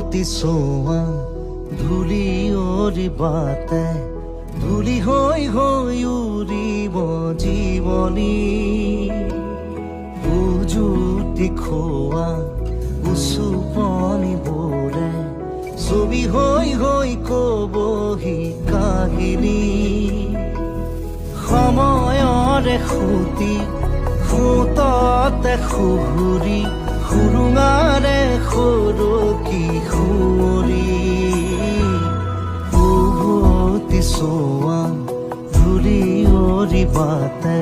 উভতি চোৱা ধূলি অৰিবাতে ধূলি হৈ হৈ উৰিব জীৱনী উজুতি খোৱা উচুপনিবোৰে ছবি হৈ হৈ কবহি কাহিনী সময়ৰে সুতি সুততে সুহুৰি সুৰুঙাৰে সৰকি সুঁৱৰি উভতি চোৱা ধূলি অৰিবাতে